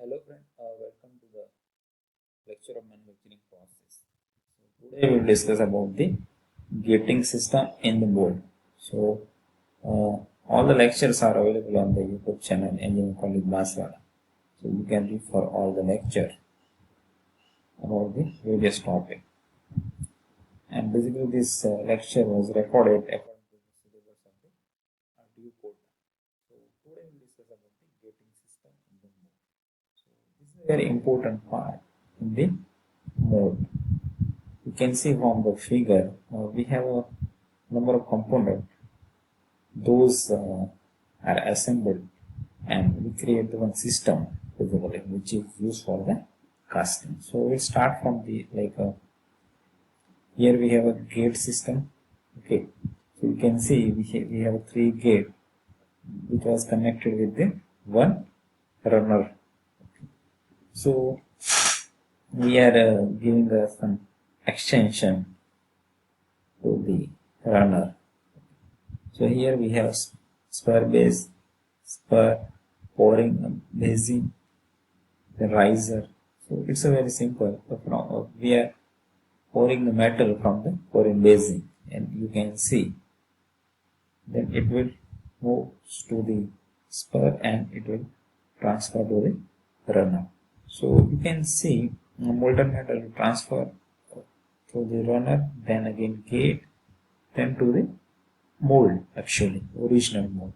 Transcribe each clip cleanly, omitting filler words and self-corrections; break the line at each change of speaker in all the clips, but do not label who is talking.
Hello friend, welcome to the lecture of manufacturing process. So today we will discuss about the gating system in the mold. So all the lectures are available on the YouTube channel Engineering College Banswara. So you can read for all the lecture about the various topic. And basically this lecture was recorded according to the syllabus of the RTU code. So today we will discuss about the gating system in the mold. So this is a very important part in the mold. You can see from the figure we have a number of components. Those are assembled and we create the one system basically which is used for the casting. So we'll start from the here we have a gate system. Okay, so you can see we have three gate which was connected with the one runner. So we are giving some extension to the runner. So here we have spur base, spur, pouring basin, the riser. So it's a very simple. We are pouring the metal from the pouring basin, and you can see then it will move to the spur and it will transfer to the runner. So you can see molten metal will transfer to the runner, then again gate, then to the mold, actually original mold.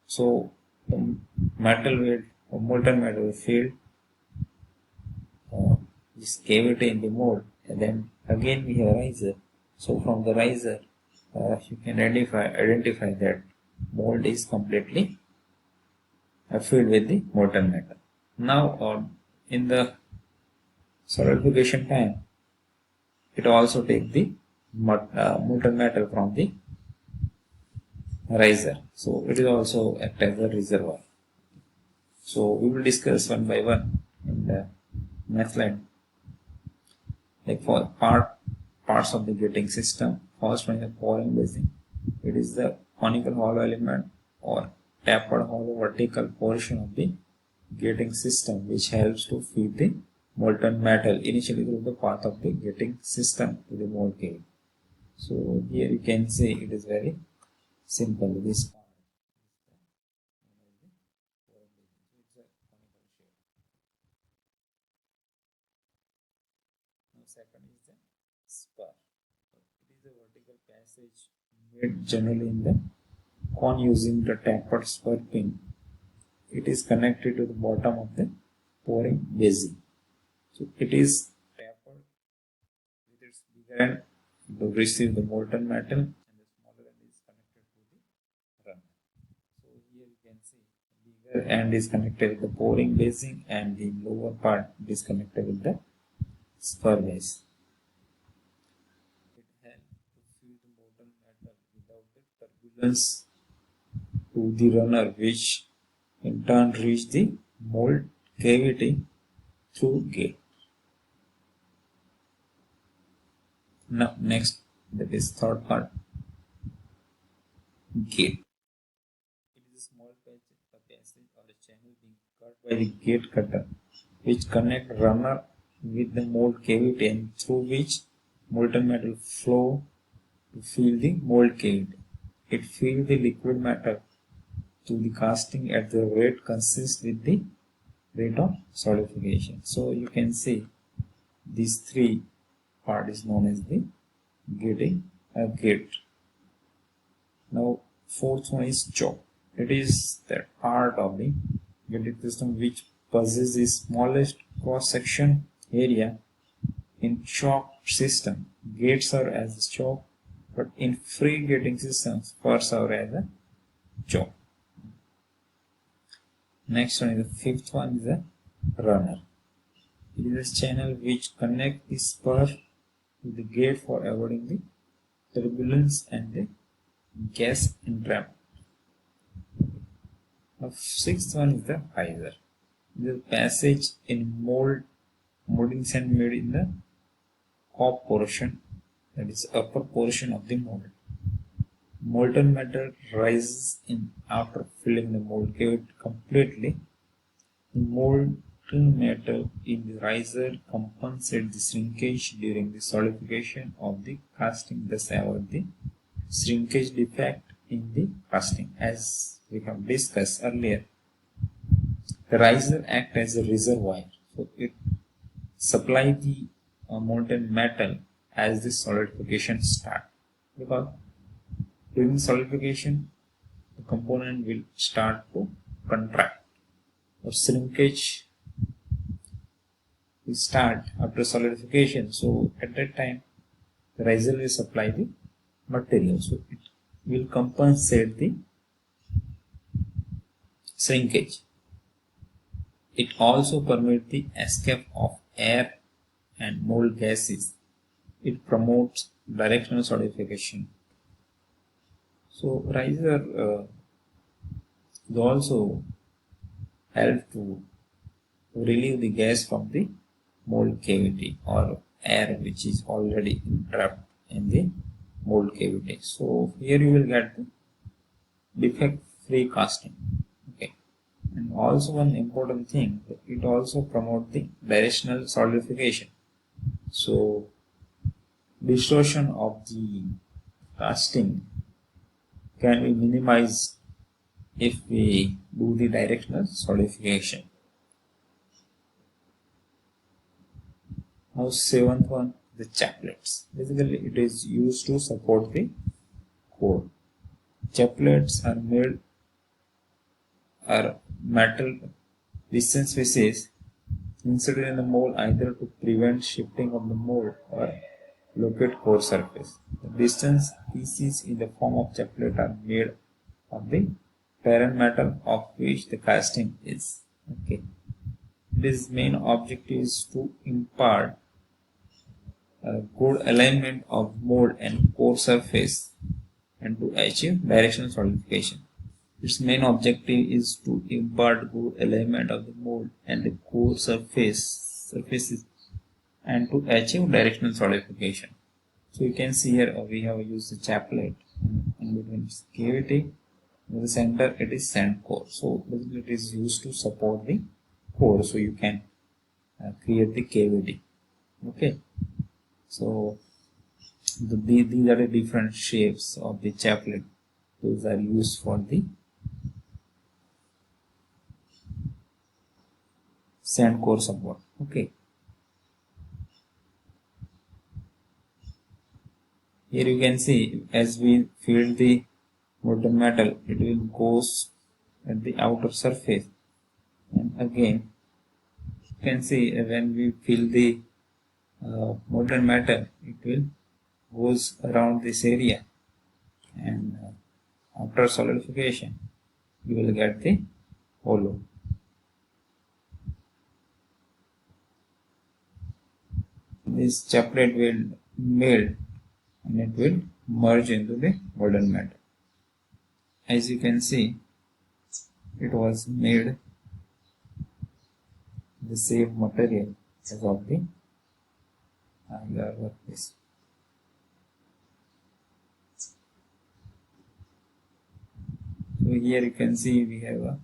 So the metal will molten metal will fill this cavity in the mold, and then again we have a riser. So from the riser you can identify that mold is completely filled with the molten metal. Now in the solidification time, it also takes the molten metal from the riser. So it is also act as a reservoir. So we will discuss one by one in the next slide. Like for parts of the gating system, first one is the pouring basin. It is the conical hollow element or tapered hollow vertical portion of the gating system which helps to feed the molten metal initially through the path of the gating system to the mold cave. So here you can see it is very simple. This part now second is the spur. It is a vertical passage made generally in the cone using the tapered spur pin. It is connected to the bottom of the pouring basin. So it is tapered with its bigger end to receive the molten metal, and the smaller end is connected to the runner. So here you can see the bigger end is connected with the pouring basin and the lower part is connected with the spur base. It helps to feed the molten metal without the turbulence to the runner, which in turn reach the mold cavity through gate. Now next, that is third part, gate. It is a small passage or a channel being cut by the gate cutter which connect runner with the mold cavity and through which molten metal flow to fill the mold cavity. It fills the liquid metal to the casting at the rate consistent with the rate of solidification. So you can see these three part is known as the gating gate. Now fourth one is choke. It is that part of the gating system which possesses the smallest cross section area. In choke system, gates serve as a choke, but in free gating systems, spur serve as a choke. Next one is the fifth one is the runner. It is a channel which connects the spur to the gate for avoiding the turbulence and the gas entrapment. Now sixth one is the riser. The passage in molding sand made in the top portion, that is upper portion of the mold. Molten metal rises in after filling the mold cavity completely, The molten metal in the riser compensates the shrinkage during the solidification of the casting, thus avoid the shrinkage defect in the casting. As we have discussed earlier, the riser acts as a reservoir, so it supply the molten metal as the solidification start, because during solidification the component will start to contract or shrinkage will start after solidification. So at that time the riser will supply the material, so it will compensate the shrinkage. It also permits the escape of air and mold gases. It promotes directional solidification. So riser also help to relieve the gas from the mold cavity or air which is already trapped in the mold cavity. So here you will get the defect-free casting. Okay. And also one important thing, it also promotes the directional solidification. So distortion of the casting can be minimized if we do the directional solidification. Now seventh one, the chaplets. Basically it is used to support the core. Chaplets are made metal distance pieces inserted in the mold either to prevent shifting of the mold or locate core surface. The distance pieces in the form of chaplet are made of the parent metal of which the casting is. Okay. This main objective is to impart a good alignment of mold and core surface and to achieve directional solidification. Its main objective is to impart good alignment of the mold and the core surfaces and to achieve directional solidification. So you can see here we have used the chaplet in between its cavity. In the center it is sand core. So basically it is used to support the core, so you can create the cavity. Okay. So these are the different shapes of the chaplet. Those are used for the sand core support. Okay. Here you can see as we fill the molten metal, it will goes at the outer surface, and again you can see when we fill the molten metal, it will goes around this area, and after solidification you will get the hollow. This chaplet will melt and it will merge into the molten metal. As you can see, it was made the same material as of the your workpiece. So here you can see we have a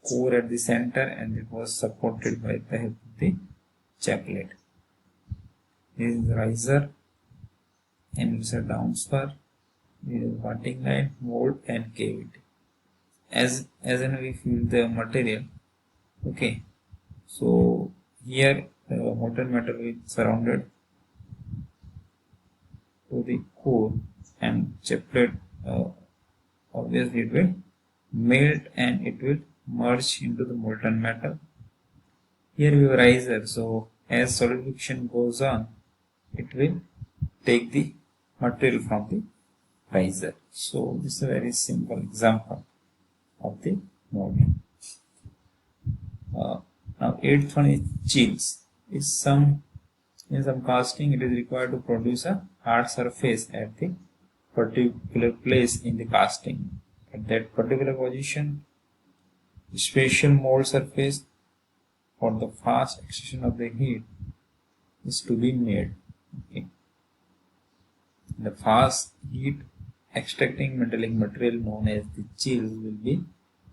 core at the center and it was supported by the help of the chaplet. This is the riser, and it's a downspur, parting line, mold and cavity. As and we fill the material, okay. So here the molten metal is surrounded to the core, and chaplet obviously it will melt and it will merge into the molten metal. Here we have riser, so as solidification goes on, it will take the material from the riser. So this is a very simple example of the molding. Now eighth one is chills. In some casting it is required to produce a hard surface at the particular place in the casting. At that particular position, special mold surface for the fast extraction of the heat is to be made. Okay. The fast heat extracting metallic material known as the chill will be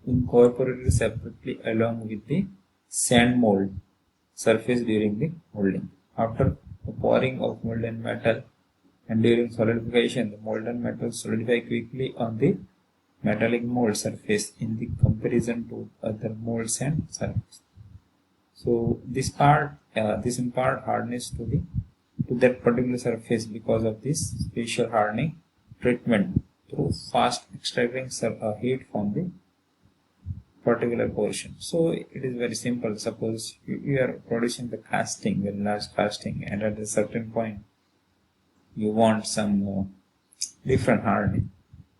incorporated separately along with the sand mold surface during the molding. After the pouring of molten metal and during solidification, the molten metal solidify quickly on the metallic mold surface in the comparison to other molds and surface. So this impart hardness to that particular surface because of this special hardening treatment through fast extracting heat from the particular portion. So it is very simple. Suppose you are producing the casting, very large casting, and at a certain point you want some different hardening.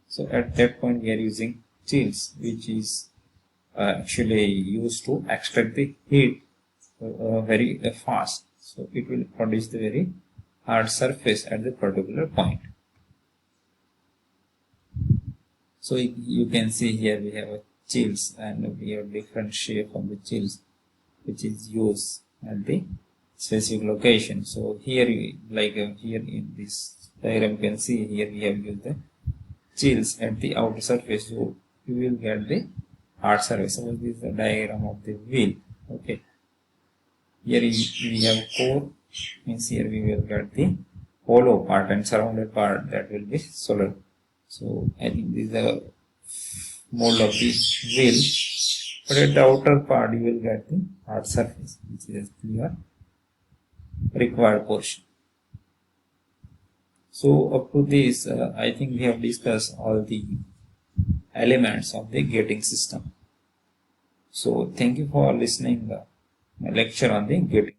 So at that point we are using chills, which is actually used to extract the heat very fast. So it will produce the very hard surface at the particular point. So you can see here we have a chills, and we have different shape of the chills which is used at the specific location. So here here in this diagram you can see here we have used the chills at the outer surface, so you will get the hard surface. So this is the diagram of the wheel. Okay, here we have core, means here we will get the hollow part and surrounded part, that will be solid. So I think this is the mold of the wheel, but at the outer part you will get the hard surface, which is your required portion. So up to this, I think we have discussed all the elements of the gating system. So thank you for listening my lecture on the gating.